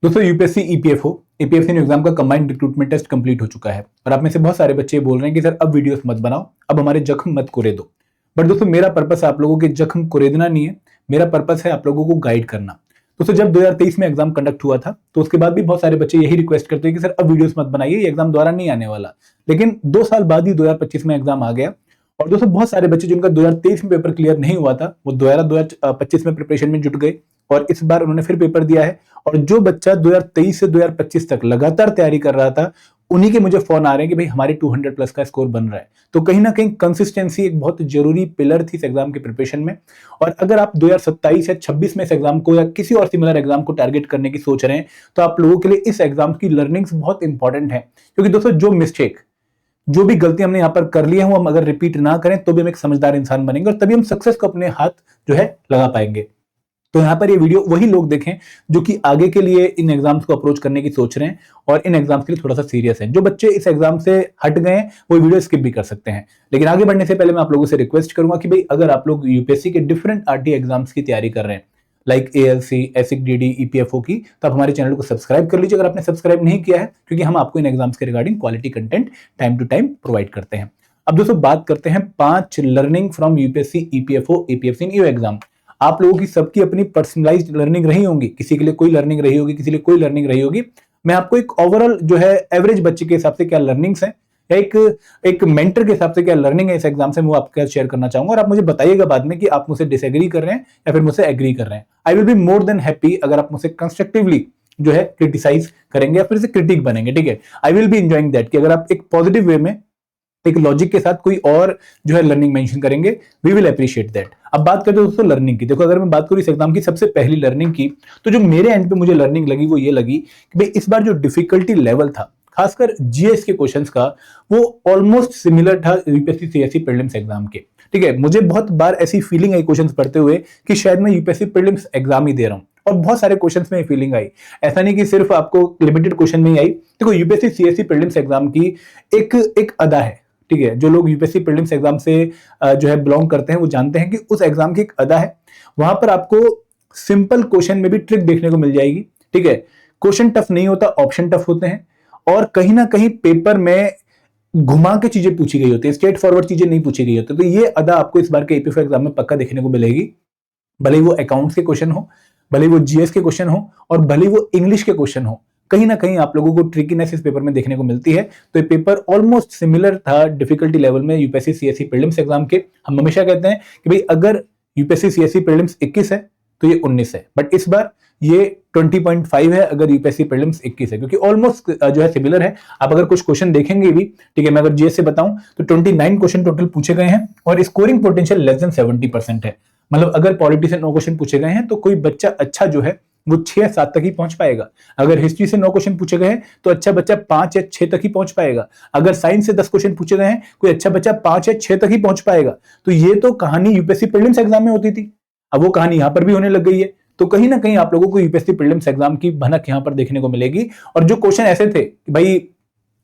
दोस्तों UPSC EPFO APFC exam का combined recruitment test complete हो चुका है और आप में से बहुत सारे बच्चे बोल रहे हैं कि सर अब वीडियोस मत बनाओ, अब हमारे जख्म मत कुरे दो। बट दोस्तों मेरा पर्पस आप लोगों के जख्म कुरेदना नहीं है, मेरा पर्पस है आप लोगों को गाइड करना। दोस्तों जब 2023 में एग्जाम कंडक्ट हुआ था तो उसके बाद भी बहुत सारे बच्चे यही रिक्वेस्ट करते हैं कि सर अब वीडियोस मत बनाइए, ये एग्जाम दोबारा नहीं आने वाला। लेकिन 2 साल बाद ही 2025 में एग्जाम आ गया और दोस्तों बहुत सारे बच्चे जिनका 2023 में पेपर क्लियर नहीं हुआ था वो दोबारा 2025 में प्रिपरेशन में जुट गए और इस बार उन्होंने फिर पेपर दिया है। और जो बच्चा 2023 से 2025 तक लगातार तैयारी कर रहा था उन्हीं के मुझे फोन आ रहे हैं कि भाई हमारे 200 प्लस का स्कोर बन रहा है। तो कहीं ना कहीं कंसिस्टेंसी एक बहुत जरूरी पिलर थी इस एग्जाम के प्रिपरेशन में। और अगर आप 2027 या 26 में इस एग्जाम को या किसी और सिमिलर एग्जाम को टारगेट करने की सोच रहे हैं तो आप लोगों के लिए इस एग्जाम की लर्निंग्स बहुत इंपॉर्टेंट है। क्योंकि दोस्तों जो भी गलती हमने यहाँ पर कर ली है वो हम अगर रिपीट ना करें तो भी हम एक समझदार इंसान बनेंगे और तभी हम सक्सेस को अपने हाथ जो है लगा पाएंगे। तो यहाँ पर ये वीडियो वही लोग देखें जो कि आगे के लिए इन एग्जाम्स को अप्रोच करने की सोच रहे हैं और इन एग्जाम्स के लिए थोड़ा सा सीरियस हैं। जो बच्चे इस एग्जाम से हट गए हैं वो वीडियो स्किप भी कर सकते हैं। लेकिन आगे बढ़ने से पहले मैं आप लोगों से रिक्वेस्ट करूंगा कि भाई अगर आप लोग यूपीएससी के डिफरेंट आरटी एग्जाम्स की तैयारी कर रहे हैं लाइक एएलसी, एसिक डीडी, ईपीएफओ की, तो आप हमारे चैनल को सब्सक्राइब कर लीजिए अगर आपने सब्सक्राइब नहीं किया है, क्योंकि हम आपको इन एग्जाम्स के regarding quality content time to time provide करते हैं। अब दोस्तों बात करते हैं 5 learning from UPSC EPFO APFC in EO exam. आप लोगों की सबकी अपनी पर्सनलाइज्ड लर्निंग रही होंगी, किसी के लिए कोई लर्निंग रही होगी, किसी के लिए कोई लर्निंग रही होगी। मैं आपको एक ओवरऑल जो है एवरेज बच्चे के हिसाब से क्या लर्निंग्स हैं या एक मेंटर के हिसाब से क्या लर्निंग है इस एग्जाम से, वो आपके साथ शेयर करना चाहूंगा और आप मुझे बताइएगा बाद में कि आप मुझसे डिसएग्री कर रहे हैं या फिर मुझसे एग्री कर रहे हैं। I will be more than happy अगर आप मुझसे कंस्ट्रक्टिवली जो है क्रिटिसाइज करेंगे या फिर से क्रिटिक बनेंगे, ठीक है। I will be enjoying that कि अगर आप एक पॉजिटिव वे में एक लॉजिक के साथ कोई और जो है लर्निंग मेंशन करेंगे, वी विल अप्रिशिएट दैट। अब बात करते हैं दोस्तों लर्निंग की। देखो अगर मैं बात करूं इस एग्जाम की सबसे पहली लर्निंग की तो जो मेरे एंड पे मुझे लर्निंग लगी वो ये लगी कि भाई इस बार जो डिफिकल्टी लेवल था खासकर जीएस के क्वेश्चंस का वो ऑलमोस्ट सिमिलर था यूपीएससी सीएससी प्रीलिम्स एग्जाम के, ठीक है। मुझे बहुत बार ऐसी फीलिंग आई क्वेश्चंस पढ़ते हुए कि शायद मैं यूपीएससी प्रीलिम्स एग्जाम ही दे रहा हूं और बहुत सारे क्वेश्चंस में फीलिंग आई। ऐसा नहीं कि सिर्फ आपको लिमिटेड क्वेश्चन में ही आई। देखो यूपीएससी सीएससी प्रीलिम्स एग्जाम की एक अदा है, ठीक है। जो लोग यूपीएससी प्रीलिम्स एग्जाम से जो है बिलोंग करते हैं वो जानते हैं कि उस एग्जाम की एक अदा है। वहां पर आपको सिंपल क्वेश्चन में भी ट्रिक देखने को मिल जाएगी, ठीक है। क्वेश्चन टफ नहीं होता, ऑप्शन टफ होते हैं और कहीं ना कहीं पेपर में घुमा के चीजें पूछी गई होती है, स्ट्रेट फॉरवर्ड चीजें नहीं पूछी गई होती। तो ये अदा आपको इस बार के एपीएफओ एग्जाम में पक्का देखने को मिलेगी, भले ही वो अकाउंट्स के क्वेश्चन हो, भले ही वो जीएस के क्वेश्चन हो और भले ही वो इंग्लिश के क्वेश्चन हो। कहीं ना कहीं आप लोगों को ट्रिकीनेस इस पेपर में देखने को मिलती है। तो ये पेपर ऑलमोस्ट सिमिलर था डिफिकल्टी लेवल में यूपीएससी सीएससी प्रीलिम्स एग्जाम के। हम हमेशा कहते हैं कि भाई अगर यूपीएससी सीएससी प्रीलिम्स 21 है तो ये 19 है, बट इस बार ये 20.5 है अगर यूपीएससी प्रीलिम्स 21 है, क्योंकि ऑलमोस्ट जो है सिमिलर है। आप अगर कुछ क्वेश्चन देखेंगे भी, ठीक है, मैं अगर जीएस से बताऊं तो 29 क्वेश्चन टोटल पूछे गए हैं और स्कोरिंग पोटेंशियल लेस देन 70% है। मतलब अगर पॉलिटी से 9 क्वेश्चन पूछे गए हैं तो कोई बच्चा अच्छा जो है वो 6-7 तक ही पहुंच पाएगा। अगर हिस्ट्री से 9 क्वेश्चन पूछे गए हैं तो अच्छा बच्चा 5 या 6 तक ही पहुंच पाएगा। अगर साइंस से 10 क्वेश्चन पूछे गए हैं कोई अच्छा बच्चा 5 या 6 तक ही पहुंच पाएगा। तो ये तो कहानी यूपीएससी प्रीलिम्स एग्जाम में होती थी, अब वो कहानी यहां पर भी होने लग गई है। तो कहीं ना कहीं आप लोगों को यूपीएससी प्रीलिम्स एग्जाम की भनक यहां पर देखने को मिलेगी। और जो क्वेश्चन ऐसे थे कि भाई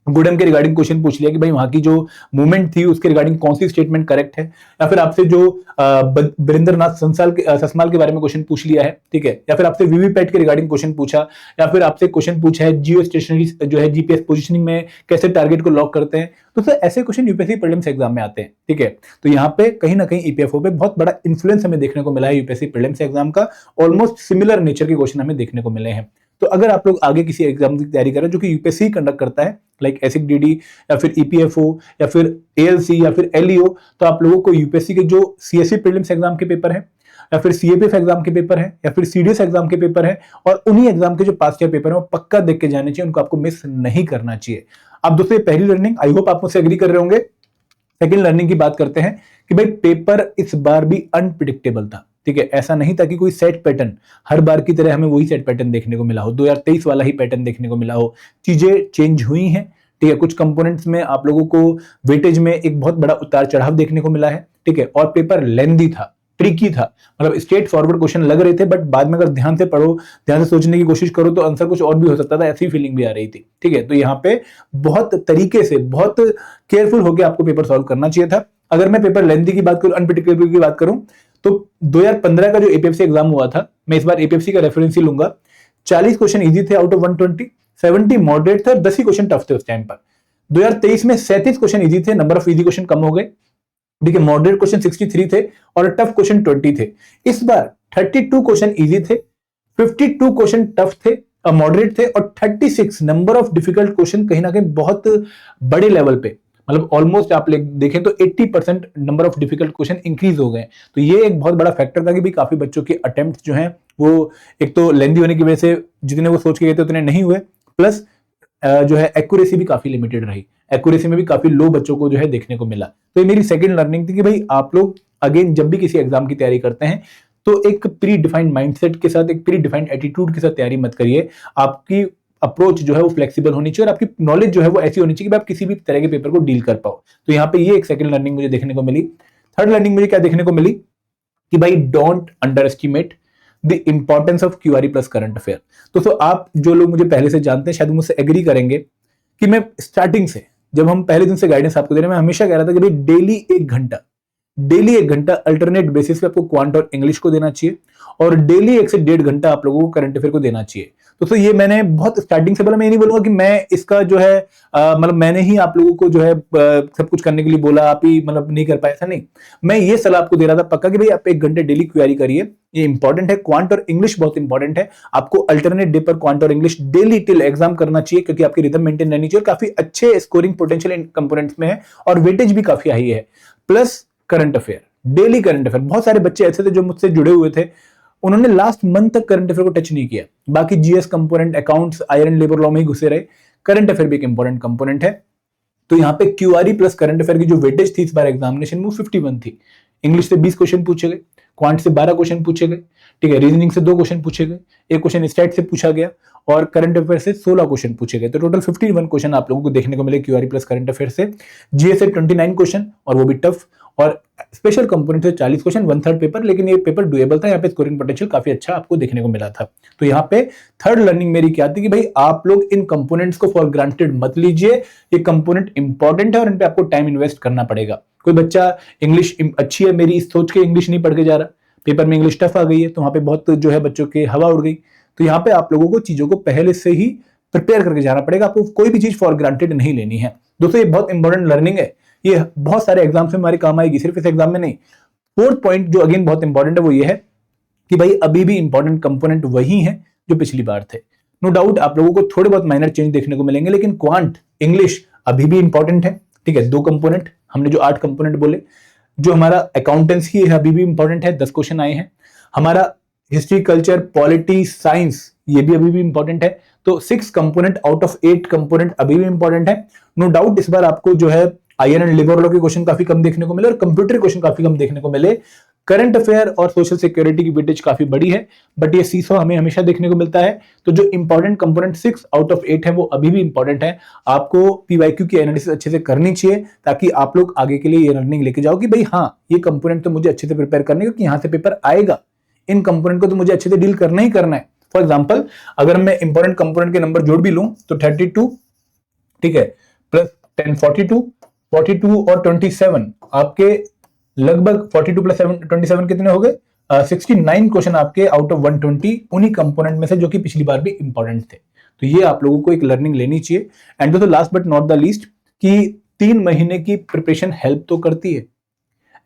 गुडम के रिगार्डिंग क्वेश्चन पूछ लिया कि भाई वहां की जो मूवमेंट थी उसके रिगार्डिंग कौन सी स्टेटमेंट करेक्ट है, या फिर आपसे जो बिरेंद्रनाथ ससमाल के बारे में क्वेश्चन पूछ लिया है, ठीक है, या फिर आपसे वीवीपैट के रिगार्डिंग क्वेश्चन पूछा, या फिर आपसे क्वेश्चन पूछा है जियो स्टेशनरी जो है जीपीएस पोजिशनिंग में कैसे टारगेट को लॉक करते हैं। तो सर ऐसे क्वेश्चन यूपीएससी प्रीलिम्स एग्जाम में आते हैं, ठीक है। तो यहाँ पे कहीं ना कहीं ईपीएफओ पे बहुत बड़ा इन्फ्लुएंस हमें देखने को मिला है यूपीएससी प्रीलिम्स एग्जाम का। ऑलमोस्ट सिमिलर नेचर के क्वेश्चन हमें देखने को मिले हैं। तो अगर आप लोग आगे किसी एग्जाम की तैयारी कर रहे हैं जो कि यूपीएससी कंडक्ट करता है लाइक एसिक डीडी या फिर ईपीएफओ या फिर एएलसी या फिर एलईओ, तो आप लोगों को यूपीएससी के जो सीएससी प्रीलिम्स एग्जाम के पेपर है या फिर सीएपीएफ एग्जाम के पेपर है या फिर सीडीएस एग्जाम के पेपर है और उन्हीं एग्जाम के जो पास्ट ईयर पेपर है वो पक्का देख के जाने चाहिए, उनको आपको मिस नहीं करना चाहिए। अब दोस्तों पहली लर्निंग, आई होप आप मुझसे एग्री कर रहे होंगे। सेकंड लर्निंग की बात करते हैं कि भाई पेपर इस बार भी अनप्रिडिक्टेबल था, ठीक है। ऐसा नहीं था कि कोई सेट पैटर्न हर बार की तरह हमें वही सेट पैटर्न देखने को मिला हो, 2023 वाला ही पैटर्न देखने को मिला हो। चीजें चेंज हुई हैं, ठीक है। कुछ कंपोनेंट्स में आप लोगों को वेटेज में एक बहुत बड़ा उतार चढ़ाव देखने को मिला है, ठीक है। और पेपर लेंदी था, ट्रिकी था, मतलब स्ट्रेट फॉरवर्ड क्वेश्चन लग रहे थे, बट बाद में अगर ध्यान से पढ़ो, ध्यान से सोचने की कोशिश करो तो आंसर कुछ और भी हो सकता था, ऐसी फीलिंग भी आ रही थी, ठीक है। तो यहाँ पे बहुत तरीके से, बहुत केयरफुल होकर आपको पेपर सॉल्व करना चाहिए था। अगर मैं पेपर लेंदी की बात करूं, अनप्रिडिक्टेबल की बात करूं, तो 2015 का जो एपीएफसी एग्जाम हुआ था, मैं इस बार एपीएफसी का रेफरेंस ही लूंगा। 40 क्वेश्चन इजी थे आउट ऑफ 120, 70 मॉडरेट थे और 10 ही क्वेश्चन टफ थे उस टाइम पर। 2023 में 37 क्वेश्चन इजी थे, नंबर ऑफ इजी क्वेश्चन कम हो गए, ठीक है, मॉडरेट क्वेश्चन 63 थे और टफ क्वेश्चन 20 थे। इस बार 32 क्वेश्चन इजी थे, 52 क्वेश्चन टफ थे, मॉडरेट थे और 36 नंबर ऑफ डिफिकल्ट क्वेश्चन कहीं ना कहीं बहुत बड़े लेवल पे, मतलब ऑलमोस्ट आप देखें तो 80% number of difficult question increase हो गए। तो ये एक बहुत बड़ा फैक्टर था कि भी काफी बच्चों के अटेम्प्ट जो हैं वो एक तो लेंदी होने की वजह से जितने वो सोच के गए थे उतने नहीं हुए, प्लस जो है एक्यूरेसी भी काफी लिमिटेड रही, एक्यूरेसी में भी काफी लो बच्चों को जो है देखने को मिला। तो ये मेरी सेकंड लर्निंग थी कि भाई आप लोग अगेन जब भी किसी एग्जाम की तैयारी करते हैं तो एक प्री डिफाइंड माइंडसेट के साथ, एक प्री डिफाइंड एटीट्यूड के साथ तैयारी मत करिए। आपकी अप्रोच जो है वो फ्लेक्सिबल होनी चाहिए और आपकी नॉलेज जो है वो ऐसी होनी चाहिए कि आप किसी भी तरह के पेपर को डील कर पाओ। तो यहाँ पे ये एक सेकंड लर्निंग मुझे देखने को मिली। थर्ड लर्निंग मुझे क्या देखने को मिली कि भाई don't underestimate the importance of QRE plus current affair. दोस्तों आप जो लोग मुझे पहले से जानते हैं शायद मुझसे एग्री करेंगे कि मैं स्टार्टिंग से, जब हम पहले दिन से गाइडेंस आपको दे रहे हैं, मैं हमेशा कह रहा था कि भाई डेली 1 घंटा अल्टरनेट बेसिस पे आपको क्वांट और इंग्लिश को देना चाहिए और डेली 1 से 1.5 घंटा आप लोगों को करंट अफेयर को देना चाहिए। तो ये मैंने बहुत स्टार्टिंग से बोला, मैं ये नहीं बोलूंगा कि मैं इसका जो है मतलब मैंने ही आप लोगों को जो है सब कुछ करने के लिए बोला, आप ही मतलब नहीं कर पाए, ऐसा नहीं। मैं ये सलाह आपको दे रहा था पक्का कि भाई आप 1 घंटे डेली क्वेरी करिए, ये इंपॉर्टेंट है। क्वांट और इंग्लिश बहुत इंपॉर्टेंट है, आपको अल्टरनेट डे पर क्वांट और इंग्लिश डेली टिल एग्जाम करना चाहिए क्योंकि आपकी रिदम मेंटेन रहनी चाहिए और काफी अच्छे स्कोरिंग पोटेंशियल इन कंपोनेंट्स में है और वेटेज भी काफी हाई है। Plus current affair, daily current affair. बहुत सारे बच्चे ऐसे थे जो मुझसे जुड़े हुए थे, उन्होंने लास्ट मंथ तक करंट अफेयर को टच नहीं किया, बाकी GS component, accounts, iron labour law में ही घुसे रहे। करंट अफेयर भी एक इंपॉर्टेंट कंपोनेंट है। तो यहाँ पे क्यूआरई प्लस करंट अफेयर की जो वेटेज थी इस बार एग्जामिनेशन में वो 51 थी। इंग्लिश से 20 क्वेश्चन पूछे गए, क्वांट से 12 क्वेश्चन पूछे गए, ठीक है, रीजनिंग से 2 क्वेश्चन पूछे गए, एक क्वेश्चन स्टैट से पूछा गया और करंट अफेयर से 16 क्वेश्चन पूछे गए। तो टोटल 51 क्वेश्चन आप लोगों को देखने को मिले क्यूआरई प्लस करंट अफेयर से। जीएस से 29 क्वेश्चन और वो भी टफ, और स्पेशल कंपोनेंट से 40 क्वेश्चन, 1/3 पेपर, लेकिन ये पेपर डुएबल था, यहाँ पे स्कोरिंग पोटेंशियल काफी अच्छा आपको देखने को मिला था। तो यहाँ पे थर्ड लर्निंग मेरी क्या थी कि भाई आप लोग इन कंपोनेंट्स को फॉर ग्रांटेड मत लीजिए, ये कंपोनेंट इंपॉर्टेंट है और इन पे आपको टाइम इन्वेस्ट करना पड़ेगा। कोई बच्चा इंग्लिश अच्छी है मेरी इस सोच के इंग्लिश नहीं पढ़ के जा रहा, पेपर में इंग्लिश टफ आ गई है तो वहां पे बहुत जो है बच्चों के हवा उड़ गई। तो यहाँ पे आप लोगों को चीजों को पहले से ही प्रिपेयर करके जाना पड़ेगा, आपको कोई भी चीज फॉर ग्रांटेड नहीं लेनी है। दोस्तों ये बहुत इंपॉर्टेंट लर्निंग है, ये बहुत सारे एग्जाम्स में हमारे काम आएगी, सिर्फ इस एग्जाम में नहीं। फोर्थ पॉइंट जो अगेन बहुत इंपॉर्टेंट है वो ये है कि भाई अभी भी इंपॉर्टेंट कंपोनेंट वही है जो पिछली बार थे। नो डाउट आप लोगों को थोड़े बहुत माइनर चेंज देखने को मिलेंगे, लेकिन क्वांट, इंग्लिश अभी भी इंपॉर्टेंट है, ठीक है। 2 कंपोनेंट हमने जो 8 कंपोनेंट बोले, जो हमारा अकाउंटेंसी है अभी भी इंपॉर्टेंट है, 10 क्वेश्चन आए हैं। हमारा हिस्ट्री, कल्चर, पॉलिटी, साइंस ये भी अभी भी इंपॉर्टेंट है। तो 6 कंपोनेंट आउट ऑफ 8 कंपोनेंट अभी भी इंपॉर्टेंट है। नो डाउट इस बार आपको जो है आयरन एंड लेबर लॉ के क्वेश्चन काफी कम देखने को मिले और कंप्यूटर क्वेश्चन काफी कम देखने को मिले। करंट अफेयर और सोशल सिक्योरिटी की वेटेज काफी बड़ी है, बट ये सीसो हमें हमेशा देखने को मिलता है। तो जो इंपॉर्टेंट कंपोनेंट 6 आउट ऑफ 8 है वो अभी भी इंपॉर्टेंट है। आपको पीवाईक्यू की एनालिसिस अच्छे से करनी चाहिए ताकि आप लोग आगे के लिए ये लर्निंग लेके जाओ कि भाई हाँ ये कंपोनेंट तो मुझे अच्छे से प्रिपेयर करने क्योंकि यहाँ से पेपर आएगा, इन कंपोनेंट को तो मुझे अच्छे से डील करना ही करना है। फॉर एग्जाम्पल अगर मैं इंपॉर्टेंट कंपोनेंट के नंबर जोड़ भी लूं तो 32, ठीक है, प्लस 10 42 और 27 आपके लगभग 42 प्लस 27 कितने हो गए, 69 क्वेश्चन आपके आउट ऑफ 120 उन्हीं कंपोनेंट में से जो कि पिछली बार भी इंपॉर्टेंट थे। तो ये आप लोगों को एक लर्निंग लेनी चाहिए। एंड दोस्तों last but not the least कि 3 महीने की प्रिपरेशन हेल्प तो करती है।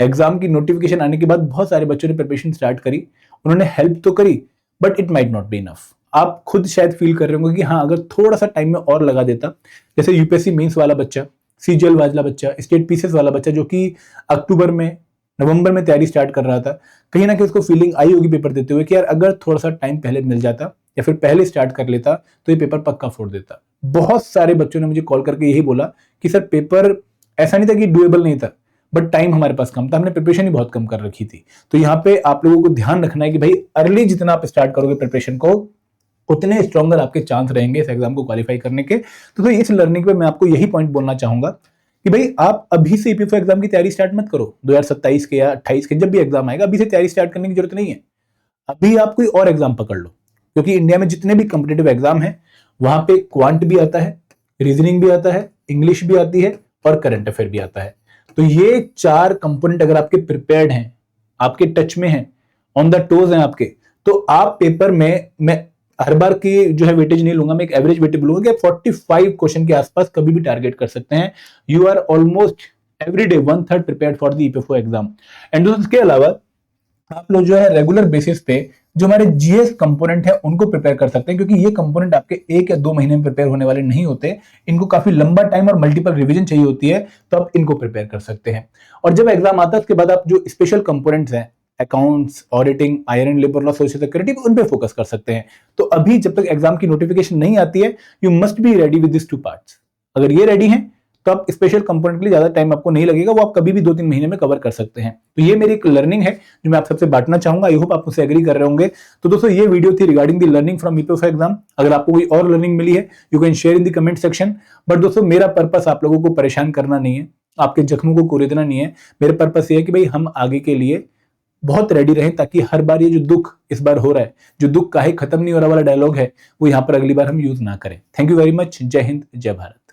एग्जाम की नोटिफिकेशन आने के बाद बहुत सारे बच्चों ने प्रिपरेशन स्टार्ट करी, उन्होंने हेल्प तो करी, but it might not be enough. आप खुद शायद फील कर रहे होंगे कि हाँ अगर थोड़ा सा टाइम में और लगा देता, जैसे यूपीएससी मेंस वाला बच्चा, सीजीएल वाला बच्चा, स्टेट पीसीएस वाला बच्चा जो कि अक्टूबर में, नवंबर में तैयारी स्टार्ट कर रहा था, कहीं ना कहीं उसको फीलिंग आई होगी पेपर देते हुए कि यार अगर थोड़ा सा टाइम पहले मिल जाता या फिर पहले स्टार्ट कर लेता तो ये पेपर पक्का फोड़ देता। बहुत सारे बच्चों ने मुझे कॉल करके यही बोला कि सर पेपर ऐसा नहीं था कि डुएबल नहीं था, बट टाइम हमारे पास कम था, हमने प्रिपरेशन ही बहुत कम कर रखी थी। तो यहाँ पे आप लोगों को ध्यान रखना है कि भाई अर्ली जितना आप स्टार्ट करोगे प्रिपरेशन को उतने स्ट्रॉन्गर आपके चांस रहेंगे इस एग्जाम को क्वालिफाई करने के। तो इस लर्निंग पे मैं आपको यही पॉइंट बोलना चाहूंगा कि भाई आप अभी से ईपीएफओ एग्जाम की तैयारी स्टार्ट मत करो 2027 के या 28 के, जब भी एग्जाम आएगा अभी से तैयारी स्टार्ट करने की जरूरत नहीं है। अभी आप कोई और एग्जाम पकड़ लो, क्योंकि इंडिया में जितने भी कॉम्पिटिटिव एग्जाम है वहां पे क्वांट भी आता है, रीजनिंग भी आता है, इंग्लिश भी आती है और करंट अफेयर भी आता है। तो ये 4 कंपोनेंट अगर आपके प्रिपेयर्ड हैं, आपके टच में हैं, ऑन द टोज हैं आपके, तो आप पेपर में मैं हर बार की जो है वेटेज नहीं लूंगा, मैं एक एवरेज वेटेज लूंगा कि 45 क्वेश्चन के आसपास कभी भी टारगेट कर सकते हैं। You are almost every day 1/3 prepared for the EPFO exam. And इसके अलावा आप लोग जो है रेगुलर बेसिस पे जो हमारे जीएस कंपोनेंट है उनको प्रिपेयर कर सकते हैं, क्योंकि ये कंपोनेंट आपके 1 या 2 महीने में प्रिपेयर होने वाले नहीं होते, इनको काफी लंबा टाइम और मल्टीपल रिवीजन चाहिए होती है, तो आप इनको प्रिपेयर कर सकते हैं। और जब एग्जाम आता है उसके बाद आप जो स्पेशल कंपोनेंट्स हैं, accounts, auditing, iron, labour law, social security, उन पे फोकस कर सकते हैं। तो अभी जब तक एग्जाम की नोटिफिकेशन नहीं आती है, you must be ready with this 2 parts. अगर ये रेडी हैं तो आप स्पेशल कंपोनेंट के लिए ज्यादा टाइम आपको नहीं लगेगा, वो आप कभी भी 2-3 महीने में कवर कर सकते हैं। तो ये मेरी एक लर्निंग है जो मैं आप सबसे बांटना चाहूंगा। आई होप आप मुझसे एग्री कर रहे होंगे। तो दोस्तों ये वीडियो थी regarding the learning from EPFO exam. अगर आपको कोई और लर्निंग मिली है you can share in the comment section. But दोस्तों मेरा पर्पस आप लोगों को परेशान करना नहीं है, आपके जख्मों को कुरेदना नहीं है। मेरा पर्पस ये है कि भाई हम आगे के लिए बहुत रेडी रहें, ताकि हर बार ये जो दुख इस बार हो रहा है, जो दुख काहे खत्म नहीं हो रहा वाला डायलॉग है, वो यहाँ पर अगली बार हम यूज ना करें। Thank you very much. जय हिंद, जय भारत।